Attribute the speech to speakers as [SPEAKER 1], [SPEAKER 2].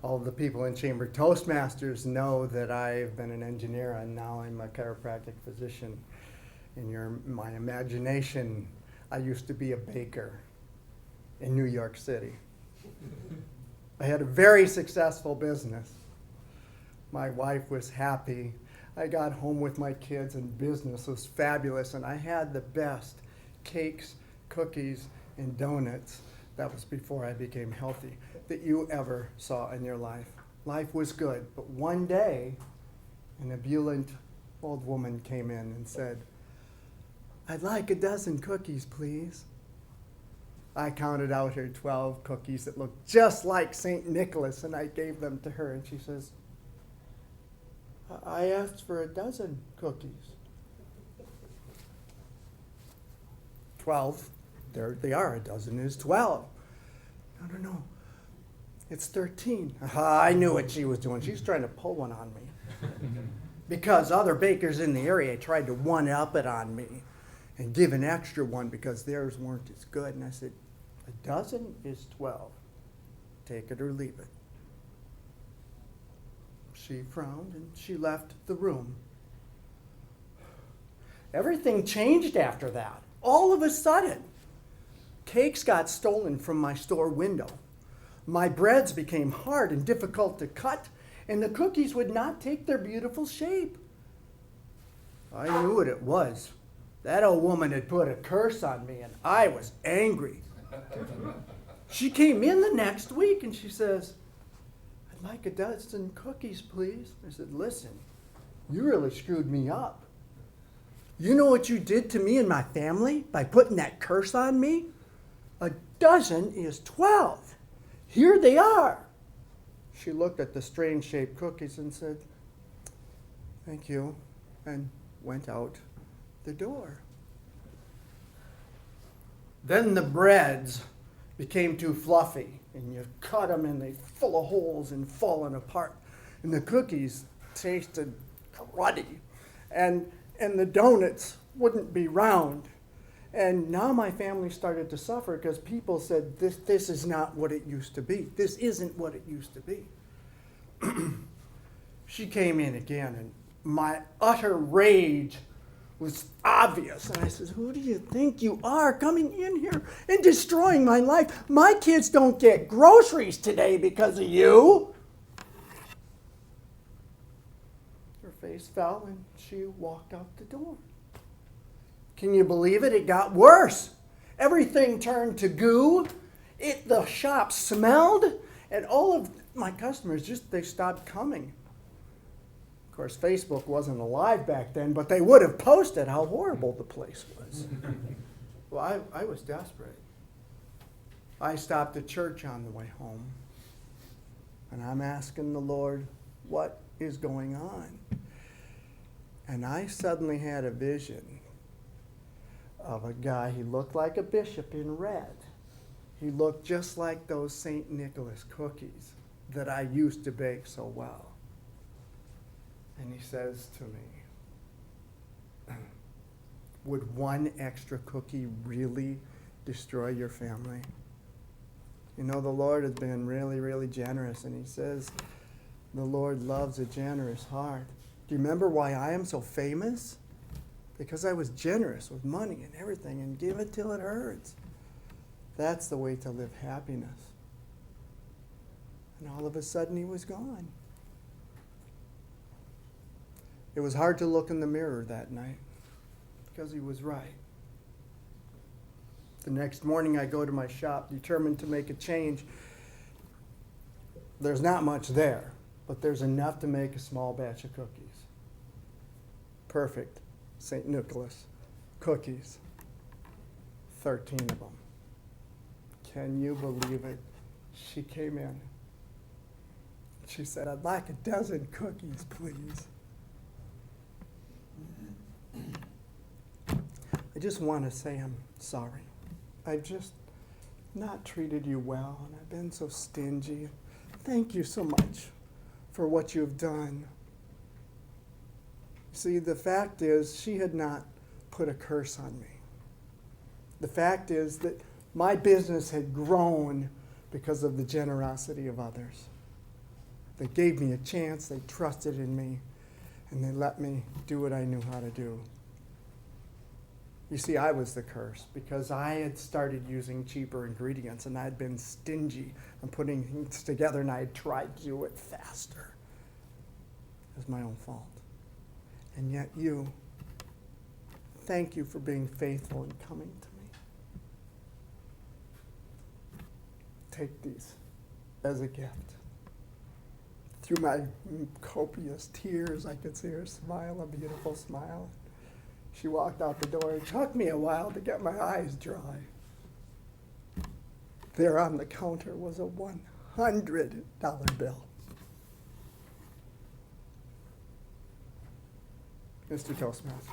[SPEAKER 1] All the people in Chamber Toastmasters know that I've been an engineer and now I'm a chiropractic physician. In my imagination, I used to be a baker in New York City. I had a very successful business. My wife was happy. I got home with my kids and business was fabulous, and I had the best cakes, cookies, and donuts. That was before I became healthy, that you ever saw in your life. Life was good, but one day, an ebullient old woman came in and said, "I'd like a dozen cookies, please." I counted out her 12 cookies that looked just like St. Nicholas, and I gave them to her, and she says, "I asked for a dozen cookies." 12, there they are, a dozen is 12. No, it's 13. I knew what she was doing. She's trying to pull one on me. Because other bakers in the area tried to one-up it on me and give an extra one because theirs weren't as good. And I said, "A dozen is 12. Take it or leave it." She frowned and she left the room. Everything changed after that. All of a sudden, cakes got stolen from my store window. My breads became hard and difficult to cut, and the cookies would not take their beautiful shape. I knew what it was. That old woman had put a curse on me, and I was angry. She came in the next week, and she says, "I'd like a dozen cookies, please." I said, "Listen, you really screwed me up. You know what you did to me and my family by putting that curse on me? A dozen is 12. Here they are." She looked at the strange-shaped cookies and said, "Thank you," and went out the door. Then the breads became too fluffy, and you cut them and they full of holes and falling apart. And the cookies tasted cruddy, and the donuts wouldn't be round. And now my family started to suffer because people said, this is not what it used to be. This isn't what it used to be. She came in again, and my utter rage was obvious. And I said, "Who do you think you are coming in here and destroying my life? My kids don't get groceries today because of you." Her face fell and she walked out the door. Can you believe it? It got worse. Everything turned to goo. The shop smelled, and all of my customers they stopped coming. Of course, Facebook wasn't alive back then, but they would have posted how horrible the place was. Well, I was desperate. I stopped at church on the way home, and I'm asking the Lord, what is going on? And I suddenly had a vision of a guy. He looked like a bishop in red. He looked just like those St. Nicholas cookies that I used to bake so well. And he says to me, "Would one extra cookie really destroy your family?" You know, the Lord has been really, really generous, and he says the Lord loves a generous heart. Do you remember why I am so famous? Because I was generous with money and everything and give it till it hurts. That's the way to live happiness. And all of a sudden he was gone. It was hard to look in the mirror that night because he was right. The next morning I go to my shop determined to make a change. There's not much there, but there's enough to make a small batch of cookies. Perfect St. Nicholas cookies. 13 of them. Can you believe it? She came in. She said, "I'd like a dozen cookies, please." I just want to say I'm sorry. I've just not treated you well, and I've been so stingy. Thank you so much for what you've done. See, the fact is, she had not put a curse on me. The fact is that my business had grown because of the generosity of others. They gave me a chance, they trusted in me, and they let me do what I knew how to do. You see, I was the curse because I had started using cheaper ingredients and I had been stingy on putting things together and I had tried to do it faster. It was my own fault. And yet you, thank you for being faithful and coming to me. Take these as a gift. Through my copious tears, I could see her smile, a beautiful smile. She walked out the door. It took me a while to get my eyes dry. There on the counter was a $100 bill. Mr. Toastmaster.